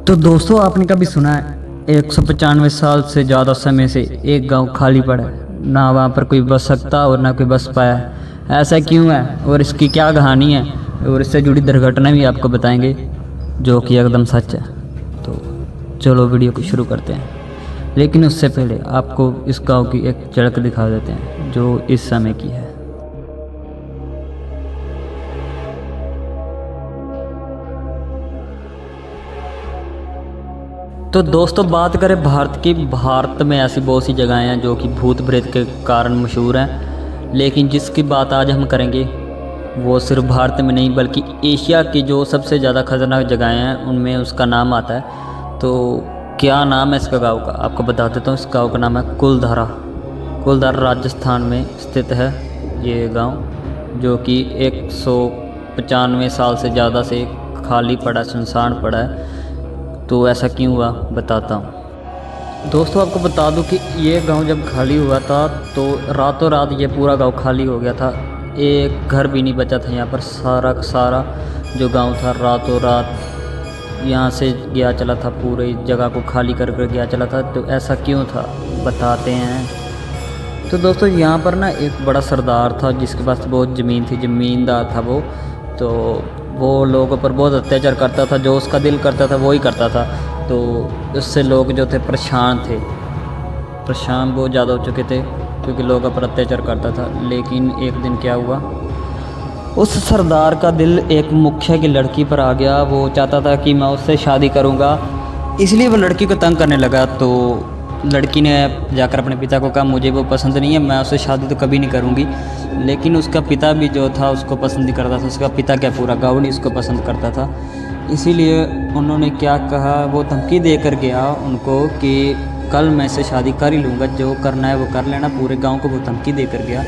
तो दोस्तों, आपने कभी सुना है 195 साल से ज़्यादा समय से एक गांव खाली पड़ा है, ना वहाँ पर कोई बस सकता और ना कोई बस पाया है। ऐसा क्यों है और इसकी क्या कहानी है और इससे जुड़ी दुर्घटना भी आपको बताएंगे जो कि एकदम सच है। तो चलो वीडियो को शुरू करते हैं, लेकिन उससे पहले आपको इस गांव की एक झलक दिखा देते हैं जो इस समय की है। तो दोस्तों, बात करें भारत की, भारत में ऐसी बहुत सी जगहें हैं जो कि भूत प्रेत के कारण मशहूर हैं, लेकिन जिसकी बात आज हम करेंगे वो सिर्फ भारत में नहीं बल्कि एशिया की जो सबसे ज़्यादा खतरनाक जगहें हैं उनमें उसका नाम आता है। तो क्या नाम है इसका गांव का, आपको बता देता हूँ। इस गांव का नाम है कुलधारा। कुलधारा राजस्थान में स्थित है ये गाँव, जो कि 195 साल से ज़्यादा से खाली पड़ा, सुनसान पड़ा है। तो ऐसा क्यों हुआ बताता हूँ। दोस्तों, आपको बता दूं कि ये गांव जब खाली हुआ था तो रातों रात ये पूरा गांव खाली हो गया था। एक घर भी नहीं बचा था यहाँ पर। सारा का सारा जो गांव था रातों रात यहाँ से गया चला था, पूरी जगह को खाली कर गया चला था। तो ऐसा क्यों था बताते हैं। तो दोस्तों, यहाँ पर ना एक बड़ा सरदार था जिसके पास बहुत ज़मीन थी, ज़मींदार था वो। तो वो लोगों पर बहुत अत्याचार करता था, जो उसका दिल करता था वो ही करता था। तो उससे लोग जो थे परेशान बहुत ज़्यादा हो चुके थे क्योंकि लोगों पर अत्याचार करता था। लेकिन एक दिन क्या हुआ, उस सरदार का दिल एक मुखिया की लड़की पर आ गया। वो चाहता था कि मैं उससे शादी करूँगा, इसलिए वो लड़की को तंग करने लगा। तो लड़की ने जाकर अपने पिता को कहा मुझे वो पसंद नहीं है, मैं उससे शादी तो कभी नहीं करूँगी। लेकिन उसका पिता भी जो था उसको पसंद नहीं करता था। उसका पिता क्या, पूरा गाँव नहीं उसको पसंद करता था। इसीलिए उन्होंने क्या कहा, वो धमकी दे कर गया उनको कि कल मैं इससे शादी कर ही लूँगा, जो करना है वो कर लेना। पूरे गाँव को वो धमकी दे कर गया।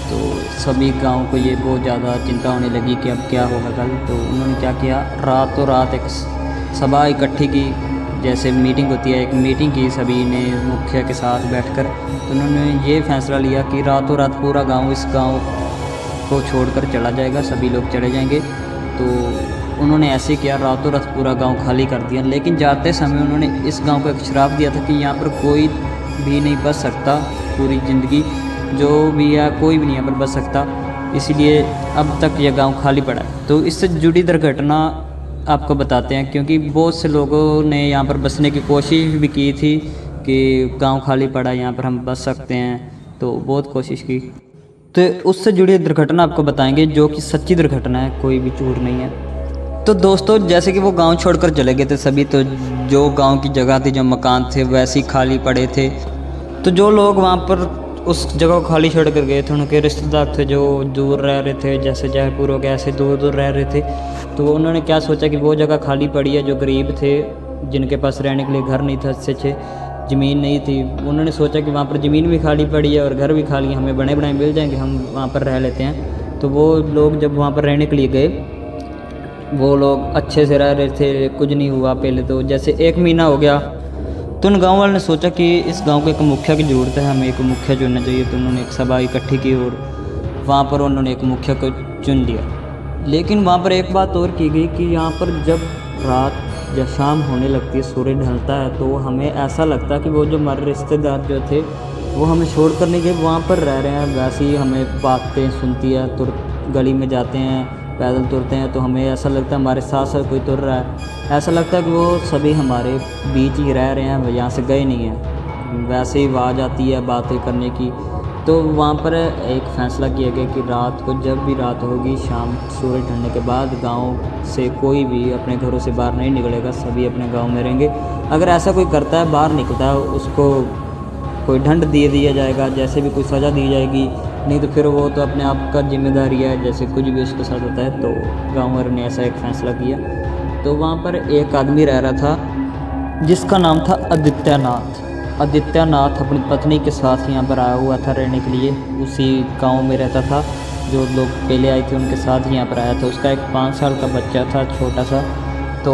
तो सभी गाँव को ये बहुत ज़्यादा चिंता होने लगी कि अब क्या होगा कल। तो उन्होंने क्या किया, रातों रात एक सभा इकट्ठी की, जैसे मीटिंग होती है, एक मीटिंग की सभी ने मुखिया के साथ बैठकर। तो उन्होंने ये फैसला लिया कि रातों रात पूरा गांव इस गांव को छोड़कर चला जाएगा, सभी लोग चले जाएंगे। तो उन्होंने ऐसे किया, रातों रात पूरा गांव खाली कर दिया। लेकिन जाते समय उन्होंने इस गांव को एक श्राप दिया था कि यहाँ पर कोई भी नहीं बच सकता पूरी ज़िंदगी, जो भी है कोई भी नहीं यहाँ पर बच सकता। इसलिए अब तक यह गाँव खाली पड़ा है। तो इससे जुड़ी दुर्घटना आपको बताते हैं, क्योंकि बहुत से लोगों ने यहाँ पर बसने की कोशिश भी की थी कि गांव खाली पड़ा है, यहाँ पर हम बस सकते हैं। तो बहुत कोशिश की। तो उससे जुड़ी दुर्घटना आपको बताएंगे जो कि सच्ची दुर्घटना है, कोई भी झूठ नहीं है। तो दोस्तों, जैसे कि वो गांव छोड़कर चले गए थे सभी, तो जो गांव की जगह थी, जो मकान थे वैसे ही खाली पड़े थे। तो जो लोग वहाँ पर उस जगह को खाली छोड़ कर गए थे, उनके रिश्तेदार थे जो दूर रह रहे थे, जैसे जयपुर हो गया, ऐसे दूर दूर रह रहे थे। तो उन्होंने क्या सोचा कि वो जगह खाली पड़ी है, जो गरीब थे, जिनके पास रहने के लिए घर नहीं था, अच्छे ज़मीन नहीं थी, उन्होंने सोचा कि वहाँ पर ज़मीन भी खाली पड़ी है और घर भी खाली है, हमें बने बनाए मिल जाएंगे, हम वहाँ पर रह लेते हैं। तो वो लोग जब वहाँ पर रहने के लिए गए, वो लोग अच्छे से रह रहे थे, कुछ नहीं हुआ। पहले तो जैसे 1 महीना हो गया, तो उन गाँव वालों ने सोचा कि इस गांव को एक मुखिया की ज़रूरत है, हमें एक मुखिया चुनना चाहिए। तो उन्होंने एक सभा इकट्ठी की और वहाँ पर उन्होंने एक मुखिया को चुन लिया। लेकिन वहाँ पर एक बात और की गई कि यहाँ पर जब रात या शाम होने लगती है, सूर्य ढलता है, तो हमें ऐसा लगता है कि वो जो हमारे रिश्तेदार जो थे वो हमें छोड़ कर नहीं गए, वहाँ पर रह रहे हैं। वैसे ही हमें बातें सुनती है, तुर गली में जाते हैं, पैदल तुरते हैं, तो हमें ऐसा लगता है हमारे साथ साथ कोई तुर रहा है। ऐसा लगता है कि वो सभी हमारे बीच ही रह रहे हैं, यहाँ से गए नहीं हैं। वैसे ही आवाज़ आती है बातें करने की। तो वहाँ पर एक फ़ैसला किया गया कि रात को, जब भी रात होगी, शाम सूरज ढलने के बाद, गांव से कोई भी अपने घरों से बाहर नहीं निकलेगा, सभी अपने गांव में रहेंगे। अगर ऐसा कोई करता है, बाहर निकलता है, उसको कोई दंड दे दिया जाएगा, जैसे भी कोई सज़ा दी जाएगी। नहीं तो फिर वो तो अपने आप का जिम्मेदारी है, जैसे कुछ भी उसके साथ होता है। तो गाँव वालों ने ऐसा एक फ़ैसला किया। तो वहाँ पर एक आदमी रह रहा था जिसका नाम था आदित्यनाथ। आदित्यनाथ अपनी पत्नी के साथ यहाँ पर आया हुआ था रहने के लिए, उसी गांव में रहता था। जो लोग पहले आए थे उनके साथ ही यहाँ पर आया था। उसका एक 5 साल का बच्चा था, छोटा सा। तो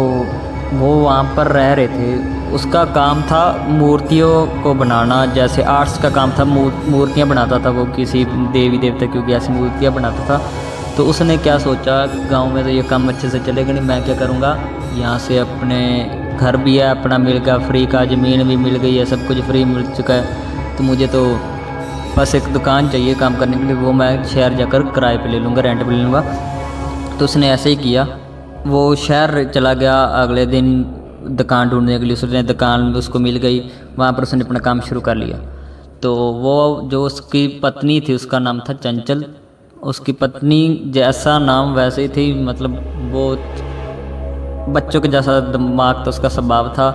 वो वहाँ पर रह रहे थे। उसका काम था मूर्तियों को बनाना, जैसे आर्ट्स का काम था, मूर्तियाँ बनाता था वो, किसी देवी देवता की ऐसी मूर्तियाँ बनाता था। तो उसने क्या सोचा, गांव में तो ये काम अच्छे से चलेगा नहीं, मैं क्या करूँगा, यहाँ से अपने घर भी है अपना मिल गया फ्री का, ज़मीन भी मिल गई है, सब कुछ फ्री मिल चुका है, तो मुझे तो बस एक दुकान चाहिए काम करने के लिए, वो मैं शहर जाकर किराए पे ले लूँगा, रेंट पे ले लूँगा। तो उसने ऐसे ही किया, वो शहर चला गया। अगले दिन दुकान ढूंढने के लिए उसने दुकान उसको मिल गई, वहाँ पर उसने अपना काम शुरू कर लिया। तो वो जो उसकी पत्नी थी उसका नाम था चंचल। उसकी पत्नी जैसा नाम वैसे ही थी, मतलब वो बच्चों के जैसा दिमाग था, उसका स्वभाव था।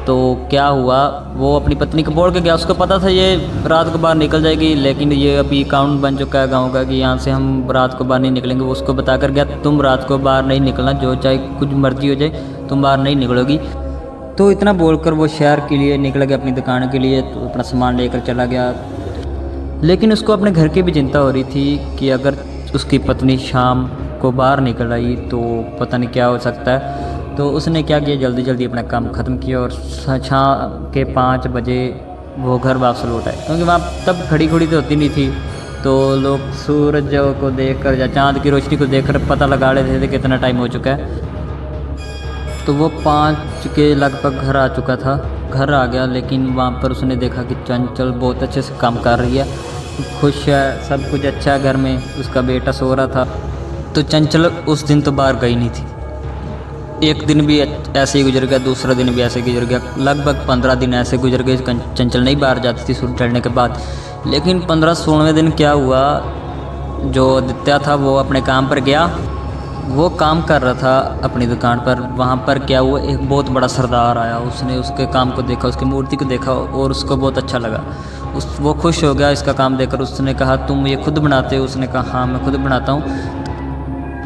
तो क्या हुआ, वो अपनी पत्नी को बोल के गया, उसको पता था ये रात को बाहर निकल जाएगी, लेकिन ये अभी अकाउंट बन चुका है गांव का कि यहाँ से हम रात को बाहर नहीं निकलेंगे। वो उसको बता कर गया तुम रात को बाहर नहीं निकलना, जो चाहे कुछ मर्जी हो जाए तुम बाहर नहीं निकलोगी। तो इतना बोलकर वो शहर के लिए निकल गया, अपनी दुकान के लिए, तो अपना सामान लेकर चला गया। लेकिन उसको अपने घर की भी चिंता हो रही थी कि अगर उसकी पत्नी शाम को बाहर निकल आई तो पता नहीं क्या हो सकता है। तो उसने क्या किया, जल्दी जल्दी अपना काम ख़त्म किया और शाम के 5 बजे वो घर वापस लौट आए, क्योंकि वहाँ तब खड़ी खुड़ी तो होती नहीं थी। तो लोग सूरज को देखकर या चाँद की रोशनी को देखकर पता लगा लेते थे कितना टाइम हो चुका है। तो वो 5 के लगभग घर आ चुका था, घर आ गया। लेकिन वहाँ पर उसने देखा कि चंचल बहुत अच्छे से काम कर रही है, खुश है, सब कुछ अच्छा है घर में, उसका बेटा सो रहा था। तो चंचल उस दिन तो बाहर गई नहीं थी। एक दिन भी ऐसे ही गुजर गया, दूसरा दिन भी ऐसे गुजर गया, लगभग 15 दिन ऐसे गुजर गए। चंचल नहीं बाहर जाती थी सूरज ढलने के बाद। लेकिन 15-16वें दिन क्या हुआ, जो आदित्य था वो अपने काम पर गया, वो काम कर रहा था अपनी दुकान पर। वहाँ पर क्या हुआ, एक बहुत बड़ा सरदार आया, उसने उसके काम को देखा, उसकी मूर्ति को देखा और उसको बहुत अच्छा लगा। वो खुश हो गया इसका काम देखकर। उसने कहा तुम ये खुद बनाते हो? उसने कहा हाँ मैं खुद बनाता हूँ।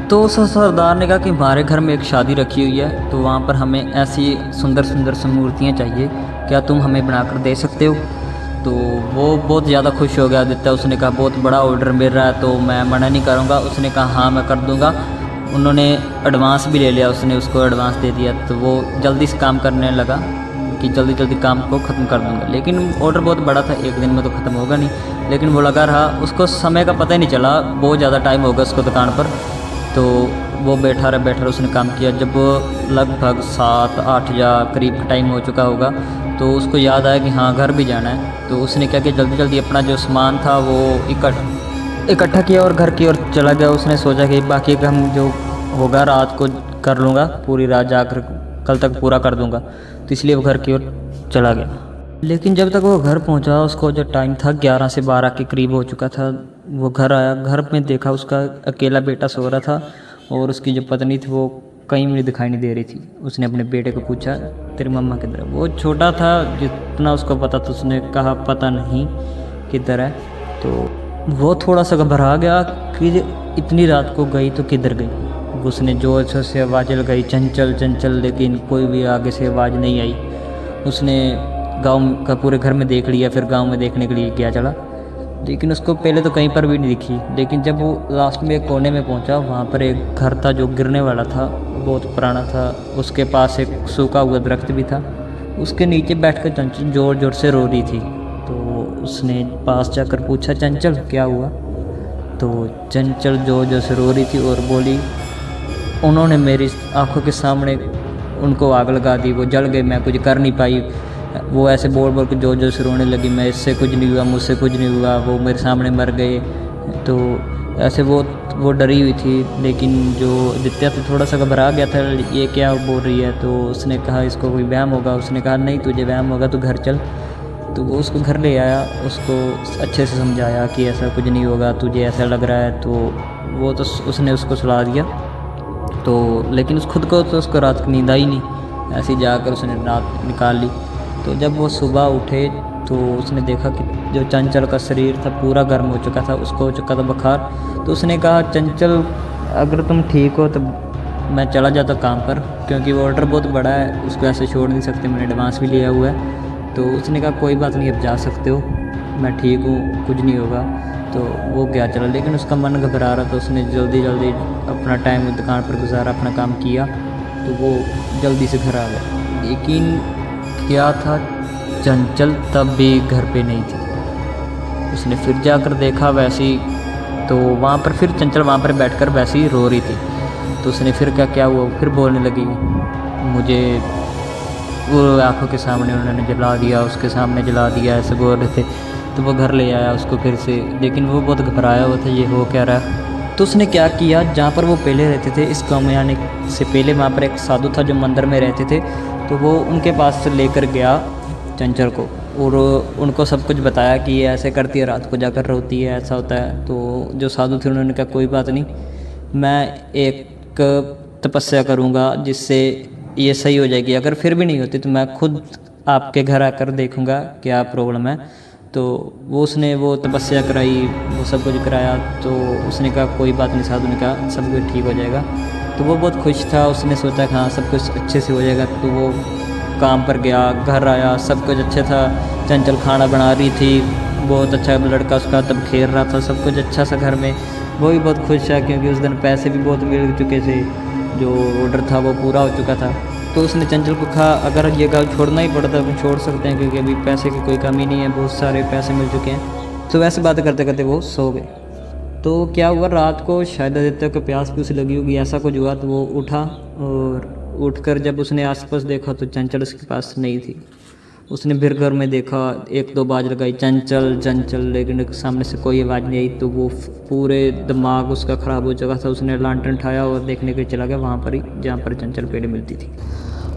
तो उस सरदार ने कहा कि हमारे घर में एक शादी रखी हुई है, तो वहाँ पर हमें ऐसी सुंदर सुंदर सी मूर्तियाँ चाहिए, क्या तुम हमें बनाकर दे सकते हो? तो वो बहुत ज़्यादा खुश हो गया आदित्य। उसने कहा बहुत बड़ा ऑर्डर मिल रहा है तो मैं मना नहीं करूँगा। उसने कहा हाँ मैं कर दूँगा। उन्होंने एडवांस भी ले लिया, उसने उसको एडवांस दे दिया। तो वो जल्दी से काम करने लगा कि जल्दी जल्दी काम को ख़त्म कर दूँगा। लेकिन ऑर्डर बहुत बड़ा था, एक दिन में तो ख़त्म होगा नहीं। लेकिन वो लगा रहा, उसको समय का पता ही नहीं चला, बहुत ज़्यादा टाइम होगा उसको दुकान पर। तो वो बैठा रहा, उसने काम किया। जब लगभग 7-8 या करीब टाइम हो चुका होगा तो उसको याद आया कि हाँ घर भी जाना है। तो उसने क्या किया, जल्दी जल्दी अपना जो सामान था वो इकट्ठा किया और घर की ओर चला गया। उसने सोचा कि बाकी काम जो होगा रात को कर लूँगा, पूरी रात जाकर कल तक पूरा कर दूँगा। तो इसलिए वो घर की ओर चला गया। लेकिन जब तक वो घर पहुंचा, उसको जो टाइम था 11 से 12 के करीब हो चुका था। वो घर आया, घर में देखा उसका अकेला बेटा सो रहा था और उसकी जो पत्नी थी वो कहीं भी दिखाई नहीं दे रही थी। उसने अपने बेटे को पूछा तेरी मम्मा किधर है? वो छोटा था, जितना उसको पता था उसने कहा पता नहीं किधर है। तो वो थोड़ा सा घबरा गया कि इतनी रात को गई तो किधर गई। उसने जोर से आवाज़ लगाई चंचल चंचल, लेकिन कोई भी आगे से आवाज़ नहीं आई। उसने गांव का पूरे घर में देख लिया, फिर गांव में देखने के लिए गया चला, लेकिन उसको पहले तो कहीं पर भी नहीं दिखी। लेकिन जब वो लास्ट में एक कोने में पहुंचा, वहाँ पर एक घर था जो गिरने वाला था, बहुत पुराना था। उसके पास एक सूखा हुआ दरख्त भी था, उसके नीचे बैठकर चंचल ज़ोर ज़ोर से रो रही थी। तो उसने पास जाकर पूछा चंचल क्या हुआ? तो चंचल ज़ोर ज़ोर से रो रही थी और बोली उन्होंने मेरी आंखों के सामने उनको आग लगा दी, वो जल गए, मैं कुछ कर नहीं पाई। वो ऐसे बोल बोल के जोर जोर से रोने लगी, मैं इससे कुछ नहीं हुआ, मुझसे कुछ नहीं हुआ, वो मेरे सामने मर गए। तो ऐसे वो डरी हुई थी। लेकिन जो आदित्य था थोड़ा सा घबरा गया था, ये क्या बोल रही है? तो उसने कहा इसको कोई वहम होगा। उसने कहा नहीं तुझे वहम होगा तो घर चल। तो वो उसको घर ले आया, उसको अच्छे से समझाया कि ऐसा कुछ नहीं होगा, तुझे ऐसा लग रहा है। तो वो तो उसने उसको सुला दिया। तो लेकिन उस खुद को तो उसको रात की नींद आई नहीं, ऐसे ही जाकर उसने रात निकाल ली। तो जब वो सुबह उठे तो उसने देखा कि जो चंचल का शरीर था पूरा गर्म हो चुका था, उसको हो चुका था बुखार। तो उसने कहा चंचल अगर तुम ठीक हो तो मैं चला जाता काम पर, क्योंकि वो ऑर्डर बहुत बड़ा है, उसको ऐसे छोड़ नहीं सकते, मैंने एडवांस भी लिया हुआ है। तो उसने कहा कोई बात नहीं, अब जा सकते हो, मैं ठीक हूँ, कुछ नहीं होगा। तो वो गया चला, लेकिन उसका मन घबरा रहा था। उसने जल्दी जल्दी अपना टाइम दुकान पर गुजारा, अपना काम किया, तो वो जल्दी से घर आ गया। लेकिन क्या था, चंचल तब भी घर पे नहीं थी। उसने फिर जाकर देखा वैसे ही, तो वहाँ पर फिर चंचल वहाँ पर बैठकर वैसे ही रो रही थी। तो उसने फिर क्या हुआ, फिर बोलने लगी मुझे वो आंखों के सामने उन्होंने जला दिया, उसके सामने जला दिया, ऐसे बोल रहे थे। तो वो घर ले आया उसको फिर से, लेकिन वो बहुत घबराया हुआ था ये हो क्या रहा है। तो उसने क्या किया, जहाँ पर वो पहले रहते थे, इस गांव में आने से पहले वहाँ पर एक साधु था जो मंदिर में रहते थे। तो वो उनके पास से लेकर गया चंचल को और उनको सब कुछ बताया कि ये ऐसे करती है, रात को जाकर रोती है, ऐसा होता है। तो जो साधु थे उन्होंने कहा कोई बात नहीं, मैं एक तपस्या करूँगा जिससे ये सही हो जाएगी, अगर फिर भी नहीं होती तो मैं खुद आपके घर आकर देखूँगा क्या प्रॉब्लम है। तो उसने वो तपस्या कराई, वो सब कुछ कराया। तो उसने कहा कोई बात नहीं, साधु ने कहा सब कुछ ठीक हो जाएगा। तो वो बहुत खुश था, उसने सोचा कि हाँ सब कुछ अच्छे से हो जाएगा। तो वो काम पर गया, घर आया, सब कुछ अच्छा था। चंचल खाना बना रही थी, बहुत अच्छा लड़का उसका तब खेल रहा था, सब कुछ अच्छा सा घर में। वो भी बहुत खुश था क्योंकि उस दिन पैसे भी बहुत मिल चुके थे, जो ऑर्डर था वो पूरा हो चुका था। तो उसने चंचल को कहा अगर ये गाँव छोड़ना ही पड़ता तो छोड़ सकते हैं क्योंकि अभी पैसे की कोई कमी नहीं है, बहुत सारे पैसे मिल चुके हैं। तो वैसे बातें करते करते वो सो गए। तो क्या हुआ, रात को शायद आदित्य को प्यास भी उसे लगी होगी, ऐसा कुछ हुआ। तो वो उठा और उठकर जब उसने आसपास देखा तो चंचल उसके पास नहीं थी। उसने फिर घर में देखा, एक दो बाज लगाई चंचल चंचल, लेकिन सामने से कोई आवाज़ नहीं आई। तो वो पूरे दिमाग उसका ख़राब हो चुका था। उसने लालटेन उठाया और देखने के लिए चला गया वहाँ पर ही जहाँ पर चंचल पेड़े मिलती थी।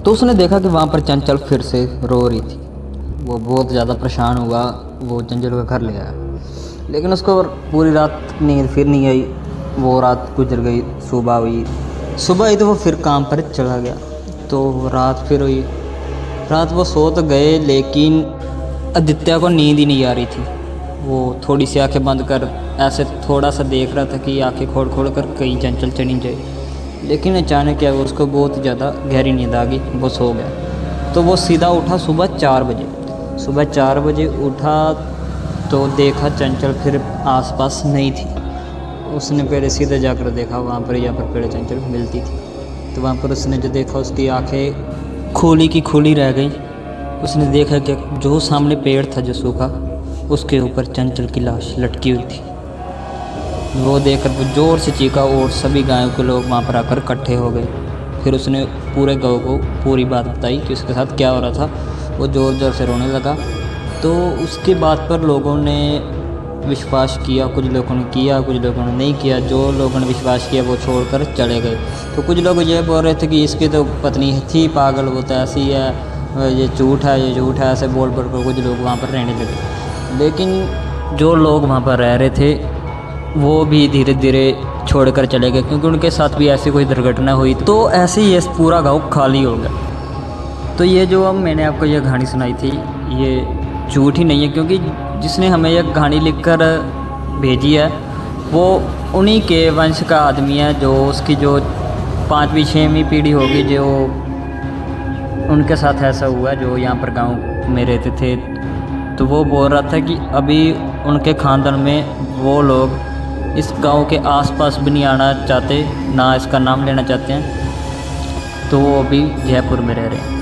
तो उसने देखा कि वहाँ पर चंचल फिर से रो रही थी। वो बहुत ज़्यादा परेशान हुआ, वो चंचल का घर ले आया, लेकिन उसको पूरी रात नींद फिर नहीं आई। वो रात गुजर गई, सुबह हुई तो वो फिर काम पर चला गया। तो रात फिर हुई, रात वो सो तो गए लेकिन आदित्य को नींद ही नहीं आ रही थी। वो थोड़ी सी आंखें बंद कर ऐसे थोड़ा सा देख रहा था कि आंखें खोल खोल कर कहीं चंचल चली जाए, लेकिन अचानक क्या हुआ, उसको बहुत ज़्यादा गहरी नींद आ गई, वो सो गया। तो वो सीधा उठा सुबह 4 बजे उठा तो देखा चंचल फिर आसपास नहीं थी। उसने पहले सीधे जाकर देखा वहाँ पर जहाँ पर पहले चंचल मिलती थी। तो वहाँ पर उसने जो देखा उसकी आंखें खोली की खोली रह गई। उसने देखा कि जो सामने पेड़ था जो सूखा, उसके ऊपर चंचल की लाश लटकी हुई थी। वो देखकर वो ज़ोर से चीखा और सभी गाँव के लोग वहाँ पर आकर इकट्ठे हो गए। फिर उसने पूरे गाँव को पूरी बात बताई कि उसके साथ क्या हो रहा था। वो ज़ोर ज़ोर से रोने लगा। तो उसके बाद पर लोगों ने विश्वास किया, कुछ लोगों ने किया, कुछ लोगों ने नहीं किया। जो लोगों ने विश्वास किया वो छोड़कर चले गए। तो कुछ लोग ये बोल रहे थे कि इसकी तो पत्नी थी पागल, वो तो ऐसी है, ये झूठ है, ऐसे बोल कर कुछ लोग वहाँ पर रहने लगे। लेकिन जो लोग वहाँ पर रह रहे थे वो भी धीरे धीरे छोड़कर चले गए क्योंकि उनके साथ भी ऐसी कोई दुर्घटना हुई। तो ऐसे ही ये पूरा गाँव खाली हो गया। तो ये जो अब मैंने आपको ये कहानी सुनाई थी ये झूठ ही नहीं है, क्योंकि जिसने हमें यह कहानी लिखकर भेजी है वो उन्हीं के वंश का आदमी है, जो उसकी जो 5वीं 6वीं पीढ़ी होगी जो उनके साथ ऐसा हुआ, जो यहाँ पर गांव में रहते थे। तो वो बोल रहा था कि अभी उनके ख़ानदान में वो लोग इस गांव के आसपास भी नहीं आना चाहते, ना इसका नाम लेना चाहते हैं। तो वो अभी जयपुर में रह रहे हैं।